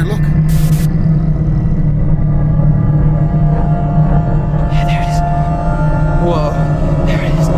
here, look. Yeah, there it is. Whoa, there it is.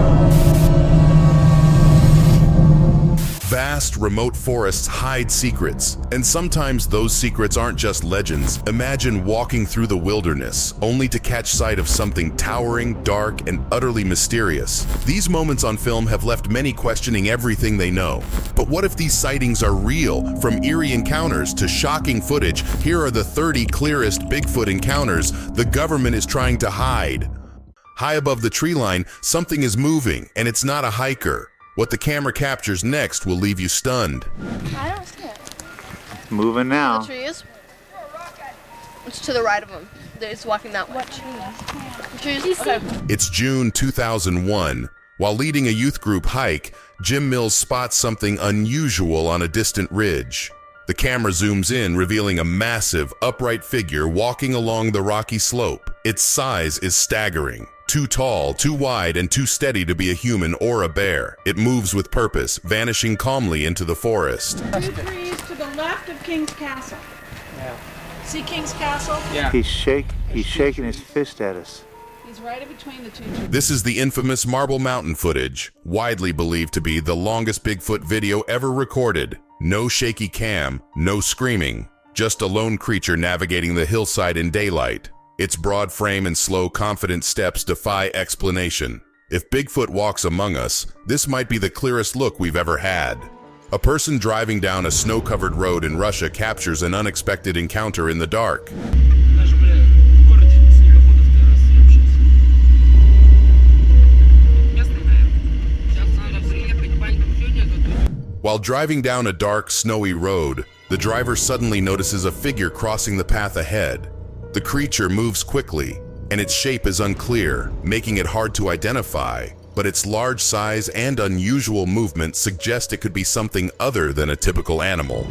Vast, remote forests hide secrets, and sometimes those secrets aren't just legends. Imagine walking through the wilderness, only to catch sight of something towering, dark, and utterly mysterious. These moments on film have left many questioning everything they know. But what if these sightings are real? From eerie encounters to shocking footage, here are the 30 clearest Bigfoot encounters the government is trying to hide. High above the tree line, something is moving, and it's not a hiker. What the camera captures next will leave you stunned. I don't see it. Moving now. The trees. It's to the right of him. It's walking that way. What trees? Trees. Okay. It's June 2001. While leading a youth group hike, Jim Mills spots something unusual on a distant ridge. The camera zooms in, revealing a massive, upright figure walking along the rocky slope. Its size is staggering. Too tall, too wide, and too steady to be a human or a bear. It moves with purpose, vanishing calmly into the forest. 2 trees to the left of King's Castle. Yeah. See King's Castle? Yeah. He's shaking his fist at us. He's right in between the 2 trees. This is the infamous Marble Mountain footage, widely believed to be the longest Bigfoot video ever recorded. No shaky cam, no screaming, just a lone creature navigating the hillside in daylight. Its broad frame and slow, confident steps defy explanation. If Bigfoot walks among us, this might be the clearest look we've ever had. A person driving down a snow-covered road in Russia captures an unexpected encounter in the dark. While driving down a dark, snowy road, the driver suddenly notices a figure crossing the path ahead. The creature moves quickly, and its shape is unclear, making it hard to identify, but its large size and unusual movement suggest it could be something other than a typical animal.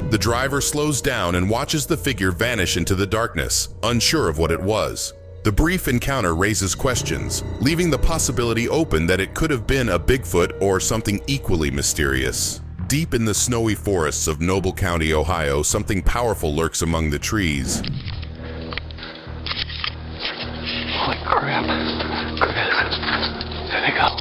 The driver slows down and watches the figure vanish into the darkness, unsure of what it was. The brief encounter raises questions, leaving the possibility open that it could have been a Bigfoot or something equally mysterious. Deep in the snowy forests of Noble County, Ohio, something powerful lurks among the trees. Holy crap. There they go.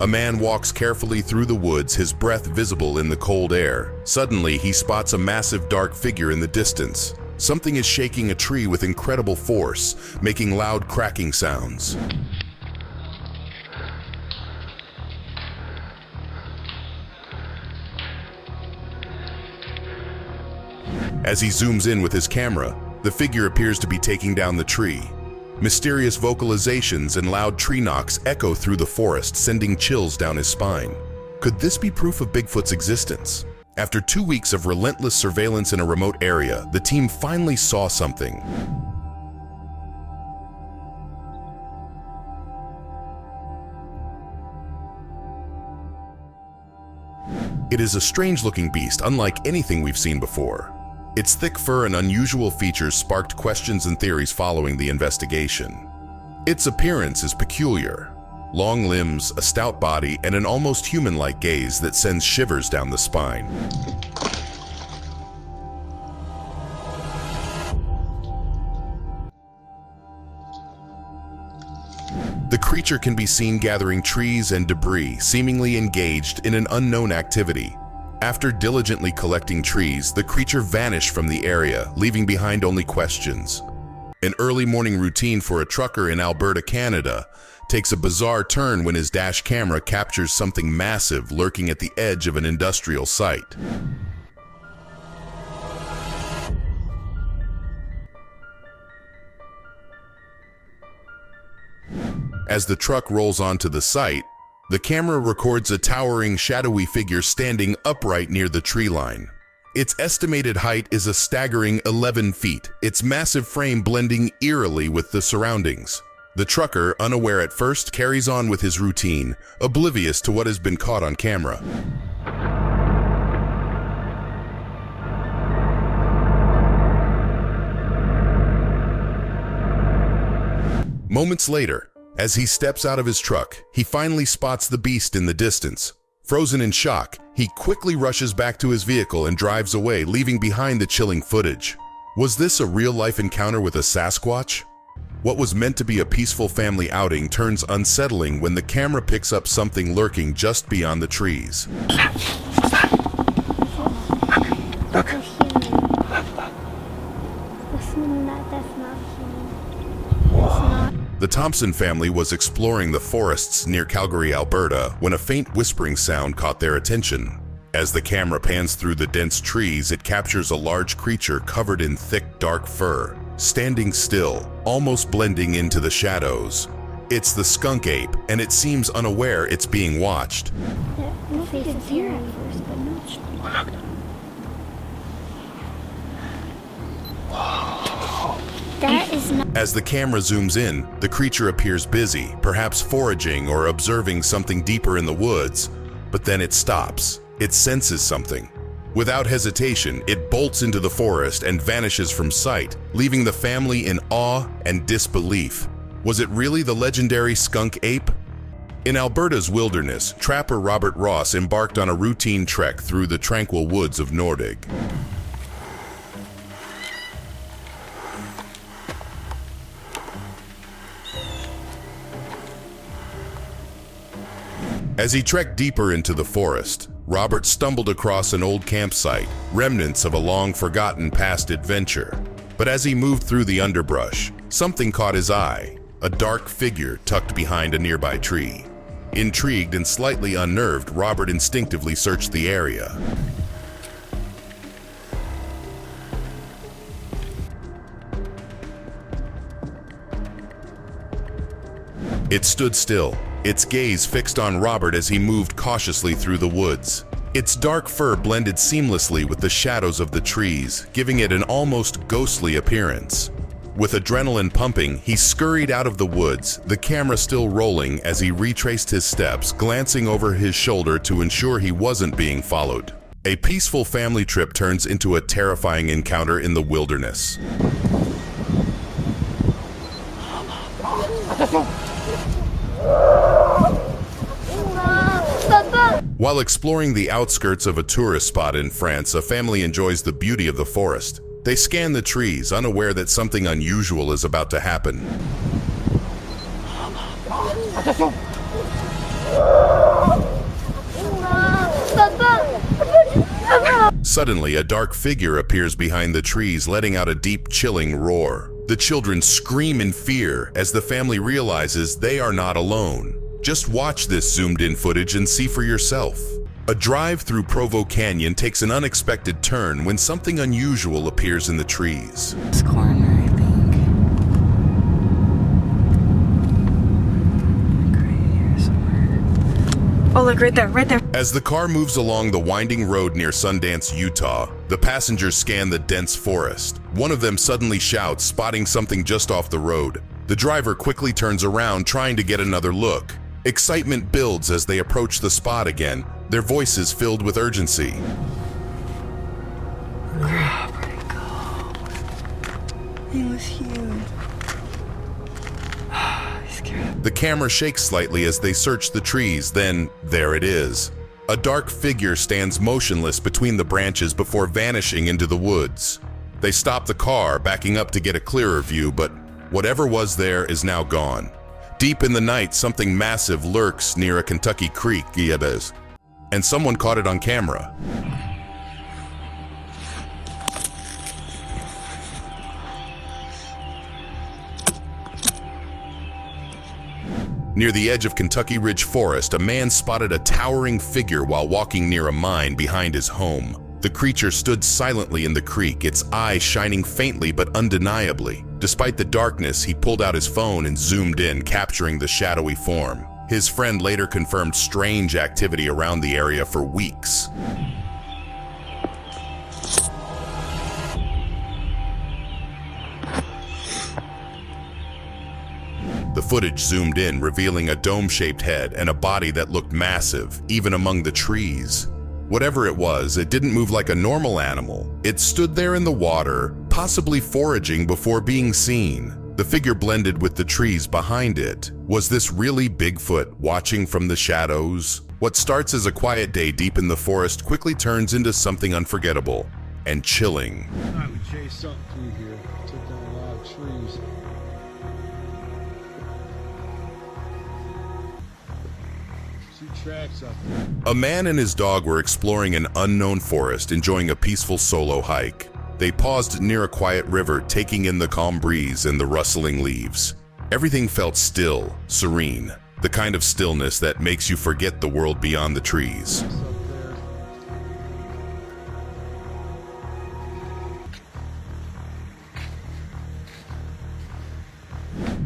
A man walks carefully through the woods, his breath visible in the cold air. Suddenly, he spots a massive dark figure in the distance. Something is shaking a tree with incredible force, making loud cracking sounds. As he zooms in with his camera, the figure appears to be taking down the tree. Mysterious vocalizations and loud tree knocks echo through the forest, sending chills down his spine. Could this be proof of Bigfoot's existence? After 2 weeks of relentless surveillance in a remote area, the team finally saw something. It is a strange-looking beast, unlike anything we've seen before. Its thick fur and unusual features sparked questions and theories following the investigation. Its appearance is peculiar. Long limbs, a stout body, and an almost human-like gaze that sends shivers down the spine. The creature can be seen gathering trees and debris, seemingly engaged in an unknown activity. After diligently collecting trees, the creature vanished from the area, leaving behind only questions. An early morning routine for a trucker in Alberta, Canada, takes a bizarre turn when his dash camera captures something massive lurking at the edge of an industrial site. As the truck rolls onto the site, the camera records a towering, shadowy figure standing upright near the tree line. Its estimated height is a staggering 11 feet, its massive frame blending eerily with the surroundings. The trucker, unaware at first, carries on with his routine, oblivious to what has been caught on camera. Moments later, as he steps out of his truck, he finally spots the beast in the distance. Frozen in shock, he quickly rushes back to his vehicle and drives away, leaving behind the chilling footage. Was this a real-life encounter with a Sasquatch? What was meant to be a peaceful family outing turns unsettling when the camera picks up something lurking just beyond the trees. Look. That's not human. It's not. The Thompson family was exploring the forests near Calgary, Alberta, when a faint whispering sound caught their attention. As the camera pans through the dense trees, it captures a large creature covered in thick, dark fur, standing still, almost blending into the shadows. It's the skunk ape, and it seems unaware it's being watched. The face is here at first, but not strong. That is not. As the camera zooms in, the creature appears busy, perhaps foraging or observing something deeper in the woods, but then it stops. It senses something. Without hesitation, it bolts into the forest and vanishes from sight, leaving the family in awe and disbelief. Was it really the legendary skunk ape? In Alberta's wilderness, trapper Robert Ross embarked on a routine trek through the tranquil woods of Nordig. As he trekked deeper into the forest, Robert stumbled across an old campsite, remnants of a long-forgotten past adventure. But as he moved through the underbrush, something caught his eye, a dark figure tucked behind a nearby tree. Intrigued and slightly unnerved, Robert instinctively searched the area. It stood still, its gaze fixed on Robert as he moved cautiously through the woods. Its dark fur blended seamlessly with the shadows of the trees, giving it an almost ghostly appearance. With adrenaline pumping, he scurried out of the woods, the camera still rolling as he retraced his steps, glancing over his shoulder to ensure he wasn't being followed. A peaceful family trip turns into a terrifying encounter in the wilderness. While exploring the outskirts of a tourist spot in France, a family enjoys the beauty of the forest. They scan the trees, unaware that something unusual is about to happen. Suddenly, a dark figure appears behind the trees, letting out a deep, chilling roar. The children scream in fear as the family realizes they are not alone. Just watch this zoomed-in footage and see for yourself. A drive through Provo Canyon takes an unexpected turn when something unusual appears in the trees. This corner, I think. Like right here somewhere. Oh, look, right there, right there. As the car moves along the winding road near Sundance, Utah, the passengers scan the dense forest. One of them suddenly shouts, spotting something just off the road. The driver quickly turns around, trying to get another look. Excitement builds as they approach the spot again, their voices filled with urgency. Where'd it go? He was huge. He's scared. The camera shakes slightly as they search the trees, then there it is. A dark figure stands motionless between the branches before vanishing into the woods. They stop the car, backing up to get a clearer view, but whatever was there is now gone. Deep in the night, something massive lurks near a Kentucky creek, and someone caught it on camera. Near the edge of Kentucky Ridge Forest, a man spotted a towering figure while walking near a mine behind his home. The creature stood silently in the creek, its eyes shining faintly but undeniably. Despite the darkness, he pulled out his phone and zoomed in, capturing the shadowy form. His friend later confirmed strange activity around the area for weeks. The footage zoomed in, revealing a dome-shaped head and a body that looked massive, even among the trees. Whatever it was, it didn't move like a normal animal. It stood there in the water, possibly foraging before being seen. The figure blended with the trees behind it. Was this really Bigfoot watching from the shadows? What starts as a quiet day deep in the forest quickly turns into something unforgettable and chilling. I would chase something through here. Took down a lot of trees. See tracks up there. A man and his dog were exploring an unknown forest, enjoying a peaceful solo hike. They paused near a quiet river, taking in the calm breeze and the rustling leaves. Everything felt still, serene, the kind of stillness that makes you forget the world beyond the trees. Up there.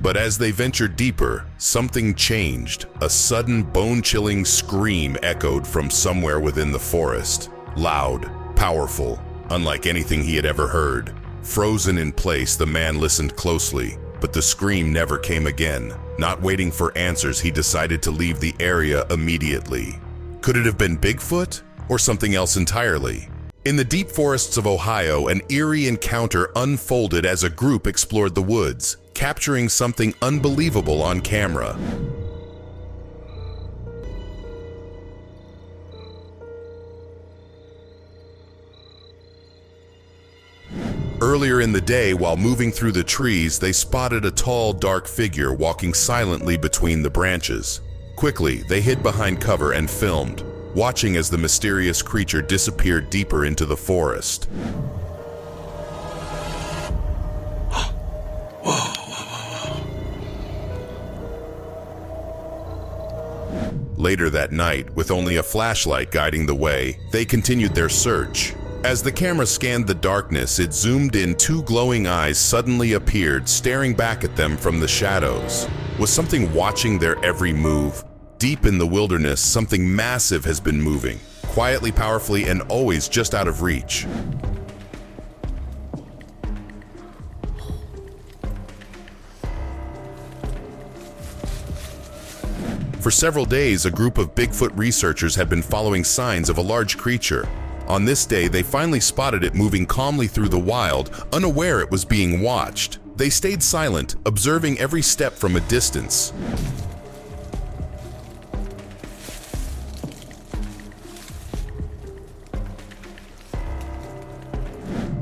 But as they ventured deeper, something changed. A sudden, bone-chilling scream echoed from somewhere within the forest. Loud, powerful, unlike anything he had ever heard. Frozen in place, the man listened closely, but the scream never came again. Not waiting for answers, he decided to leave the area immediately. Could it have been Bigfoot or something else entirely? In the deep forests of Ohio, an eerie encounter unfolded as a group explored the woods, capturing something unbelievable on camera. Earlier in the day, while moving through the trees, they spotted a tall, dark figure walking silently between the branches. Quickly, they hid behind cover and filmed, watching as the mysterious creature disappeared deeper into the forest. Later that night, with only a flashlight guiding the way, they continued their search. As the camera scanned the darkness, it zoomed in. Two glowing eyes suddenly appeared, staring back at them from the shadows. Was something watching their every move? Deep in the wilderness, something massive has been moving, quietly, powerfully, and always just out of reach. For several days, a group of Bigfoot researchers had been following signs of a large creature. On this day, they finally spotted it moving calmly through the wild, unaware it was being watched. They stayed silent, observing every step from a distance.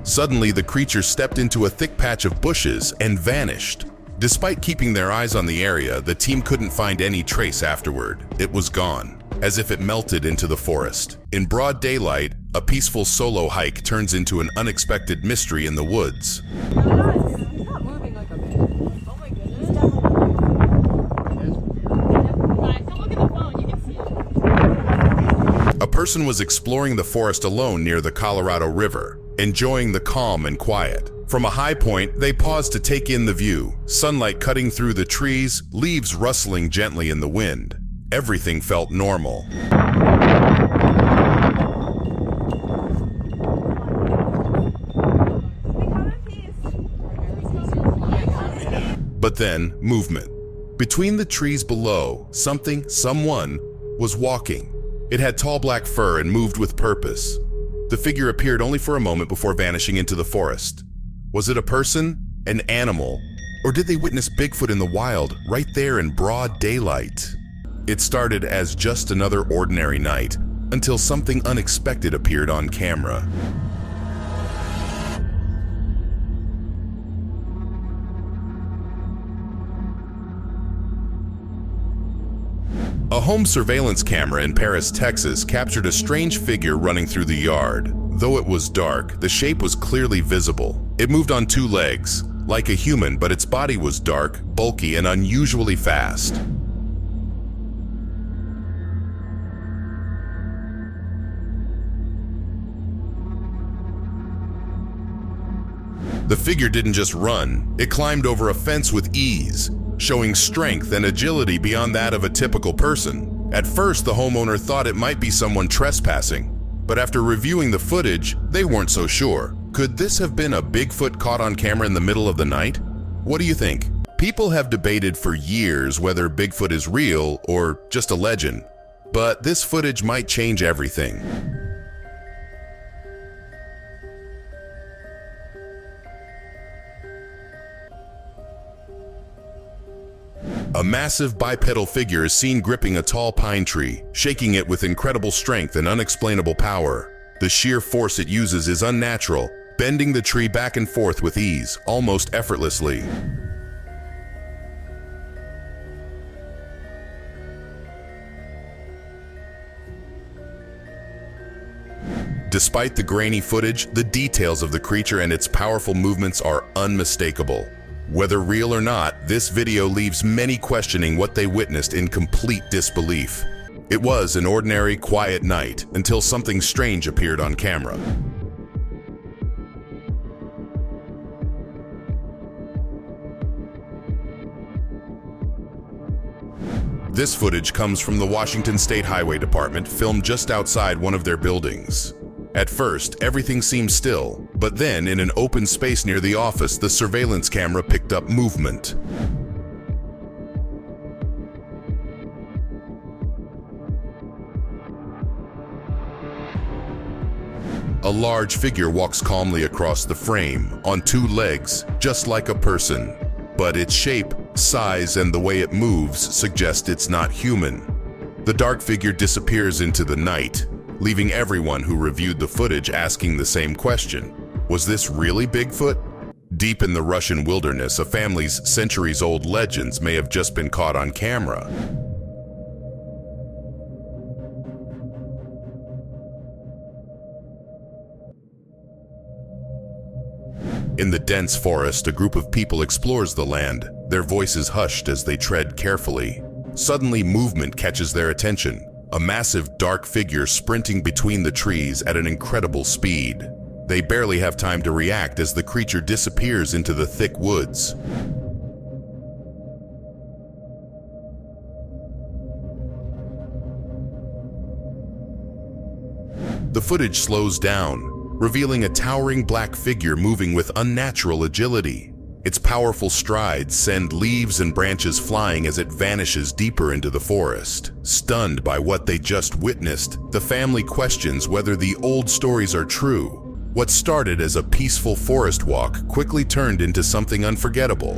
Suddenly, the creature stepped into a thick patch of bushes and vanished. Despite keeping their eyes on the area, the team couldn't find any trace afterward. It was gone, as if it melted into the forest. In broad daylight, a peaceful solo hike turns into an unexpected mystery in the woods. A person was exploring the forest alone near the Colorado River, enjoying the calm and quiet. From a high point, they paused to take in the view. Sunlight cutting through the trees, leaves rustling gently in the wind. Everything felt normal. But then, movement. Between the trees below, someone was walking. It had tall black fur and moved with purpose. The figure appeared only for a moment before vanishing into the forest. Was it a person, an animal, or did they witness Bigfoot in the wild, right there in broad daylight? It started as just another ordinary night, until something unexpected appeared on camera. A home surveillance camera in Paris, Texas, captured a strange figure running through the yard. Though it was dark, the shape was clearly visible. It moved on two legs, like a human, but its body was dark, bulky, and unusually fast. The figure didn't just run, it climbed over a fence with ease, showing strength and agility beyond that of a typical person. At first, the homeowner thought it might be someone trespassing, but after reviewing the footage, they weren't so sure. Could this have been a Bigfoot caught on camera in the middle of the night? What do you think? People have debated for years whether Bigfoot is real or just a legend, but this footage might change everything. A massive bipedal figure is seen gripping a tall pine tree, shaking it with incredible strength and unexplainable power. The sheer force it uses is unnatural, bending the tree back and forth with ease, almost effortlessly. Despite the grainy footage, the details of the creature and its powerful movements are unmistakable. Whether real or not, this video leaves many questioning what they witnessed in complete disbelief. It was an ordinary, quiet night until something strange appeared on camera. This footage comes from the Washington State Highway Department, filmed just outside one of their buildings. At first, everything seemed still, but then in an open space near the office, the surveillance camera picked up movement. A large figure walks calmly across the frame, on two legs, just like a person. But its shape, size, and the way it moves suggest it's not human. The dark figure disappears into the night, leaving everyone who reviewed the footage asking the same question. Was this really Bigfoot? Deep in the Russian wilderness, a family's centuries-old legends may have just been caught on camera. In the dense forest, a group of people explores the land, their voices hushed as they tread carefully. Suddenly, movement catches their attention. A massive dark figure sprinting between the trees at an incredible speed. They barely have time to react as the creature disappears into the thick woods. The footage slows down, revealing a towering black figure moving with unnatural agility. Its powerful strides send leaves and branches flying as it vanishes deeper into the forest. Stunned by what they just witnessed, the family questions whether the old stories are true. What started as a peaceful forest walk quickly turned into something unforgettable.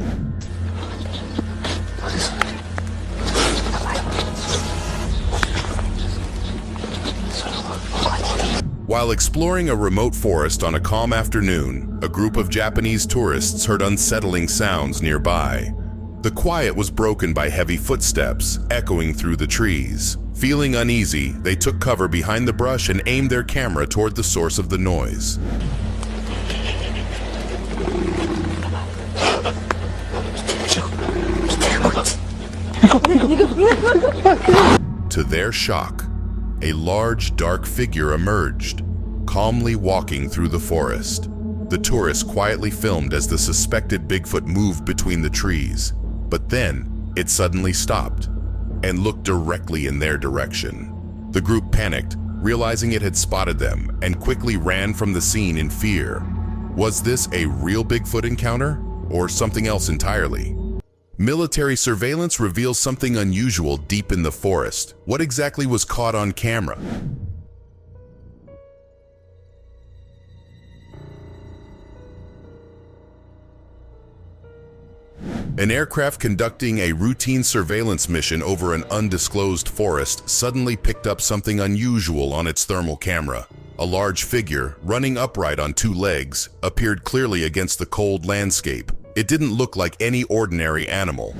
While exploring a remote forest on a calm afternoon, a group of Japanese tourists heard unsettling sounds nearby. The quiet was broken by heavy footsteps echoing through the trees. Feeling uneasy, they took cover behind the brush and aimed their camera toward the source of the noise. To their shock, a large, dark figure emerged, calmly walking through the forest. The tourists quietly filmed as the suspected Bigfoot moved between the trees, but then it suddenly stopped and looked directly in their direction. The group panicked, realizing it had spotted them, and quickly ran from the scene in fear. Was this a real Bigfoot encounter, or something else entirely? Military surveillance reveals something unusual deep in the forest. What exactly was caught on camera? An aircraft conducting a routine surveillance mission over an undisclosed forest suddenly picked up something unusual on its thermal camera. A large figure, running upright on two legs, appeared clearly against the cold landscape. It didn't look like any ordinary animal.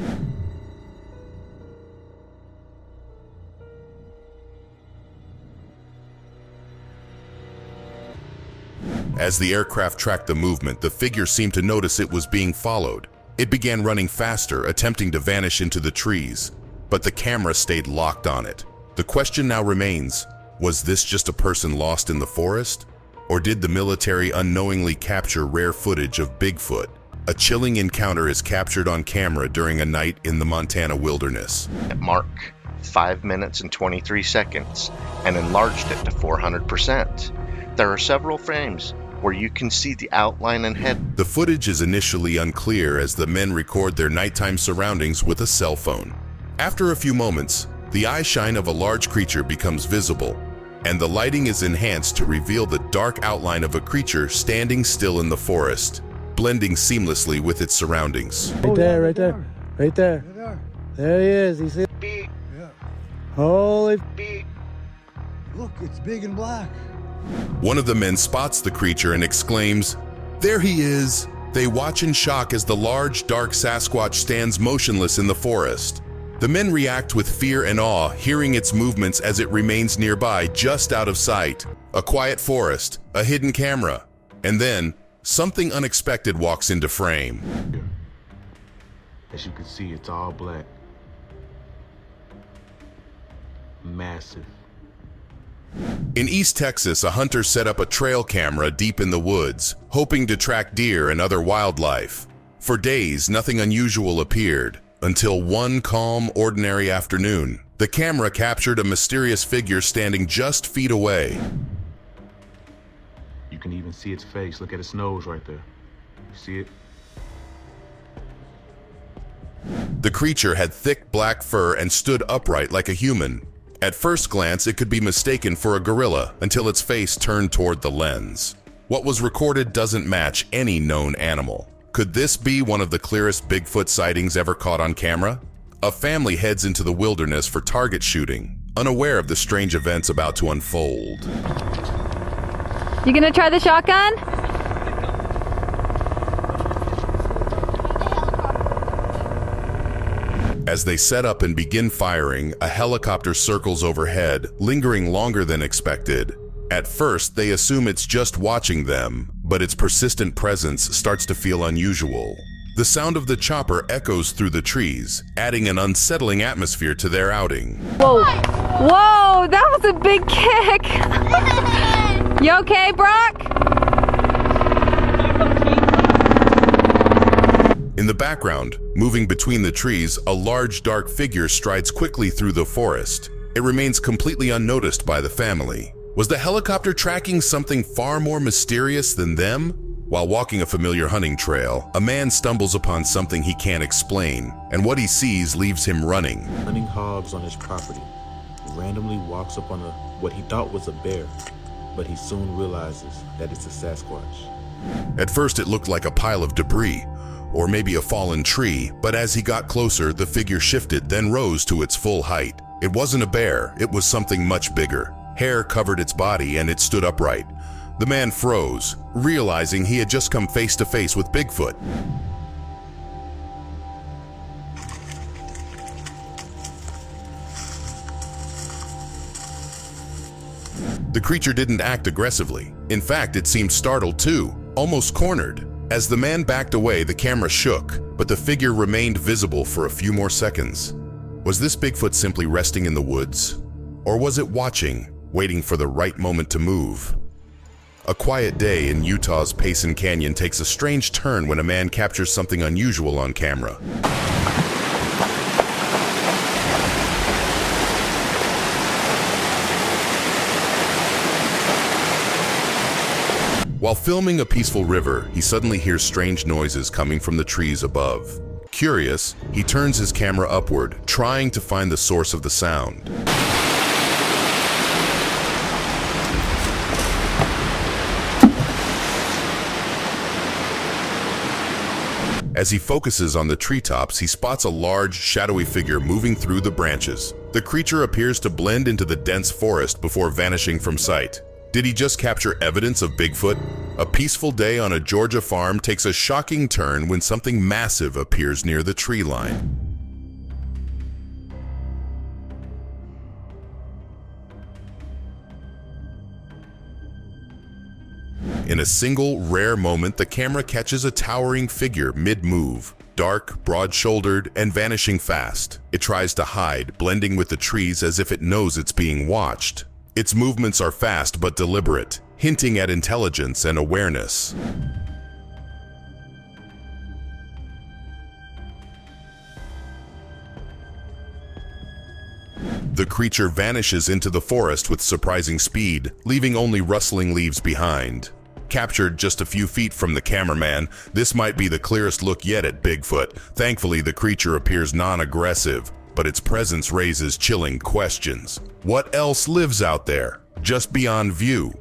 As the aircraft tracked the movement, the figure seemed to notice it was being followed. It began running faster, attempting to vanish into the trees, but the camera stayed locked on it. The question now remains, was this just a person lost in the forest? Or did the military unknowingly capture rare footage of Bigfoot? A chilling encounter is captured on camera during a night in the Montana wilderness. Mark 5 minutes and 23 seconds and enlarged it to 400%. There are several frames where you can see the outline and head. The footage is initially unclear as the men record their nighttime surroundings with a cell phone. After a few moments, the eye shine of a large creature becomes visible, and the lighting is enhanced to reveal the dark outline of a creature standing still in the forest, blending seamlessly with its surroundings. Right there, right there, right there. There he is. He's it. Yeah. Holy. Look, it's big and black. One of the men spots the creature and exclaims, "There he is!" They watch in shock as the large, dark Sasquatch stands motionless in the forest. The men react with fear and awe, hearing its movements as it remains nearby, just out of sight. A quiet forest, a hidden camera, and then something unexpected walks into frame. As you can see, it's all black. Massive. In East Texas, a hunter set up a trail camera deep in the woods, hoping to track deer and other wildlife. For days, nothing unusual appeared, until one calm, ordinary afternoon. The camera captured a mysterious figure standing just feet away. You can even see its face. Look at its nose right there. You see it? The creature had thick black fur and stood upright like a human. At first glance, it could be mistaken for a gorilla until its face turned toward the lens. What was recorded doesn't match any known animal. Could this be one of the clearest Bigfoot sightings ever caught on camera? A family heads into the wilderness for target shooting, unaware of the strange events about to unfold. You gonna try the shotgun? As they set up and begin firing, a helicopter circles overhead, lingering longer than expected. At first, they assume it's just watching them, but its persistent presence starts to feel unusual. The sound of the chopper echoes through the trees, adding an unsettling atmosphere to their outing. Whoa! Whoa! That was a big kick! You okay, Brock? In the background, moving between the trees, a large dark figure strides quickly through the forest. It remains completely unnoticed by the family. Was the helicopter tracking something far more mysterious than them? While walking a familiar hunting trail, a man stumbles upon something he can't explain, and what he sees leaves him running. Hunting hogs on his property. He randomly walks up on what he thought was a bear, but he soon realizes that it's a Sasquatch. At first, it looked like a pile of debris, or maybe a fallen tree, but as he got closer, the figure shifted, then rose to its full height. It wasn't a bear, it was something much bigger. Hair covered its body and it stood upright. The man froze, realizing he had just come face to face with Bigfoot. The creature didn't act aggressively. In fact, it seemed startled too, almost cornered. As the man backed away, the camera shook, but the figure remained visible for a few more seconds. Was this Bigfoot simply resting in the woods? Or was it watching, waiting for the right moment to move? A quiet day in Utah's Payson Canyon takes a strange turn when a man captures something unusual on camera. While filming a peaceful river, he suddenly hears strange noises coming from the trees above. Curious, he turns his camera upward, trying to find the source of the sound. As he focuses on the treetops, he spots a large, shadowy figure moving through the branches. The creature appears to blend into the dense forest before vanishing from sight. Did he just capture evidence of Bigfoot? A peaceful day on a Georgia farm takes a shocking turn when something massive appears near the tree line. In a single, rare moment, the camera catches a towering figure mid-move, dark, broad-shouldered, and vanishing fast. It tries to hide, blending with the trees as if it knows it's being watched. Its movements are fast but deliberate, hinting at intelligence and awareness. The creature vanishes into the forest with surprising speed, leaving only rustling leaves behind. Captured just a few feet from the cameraman, this might be the clearest look yet at Bigfoot. Thankfully, the creature appears non-aggressive, but its presence raises chilling questions. What else lives out there, just beyond view?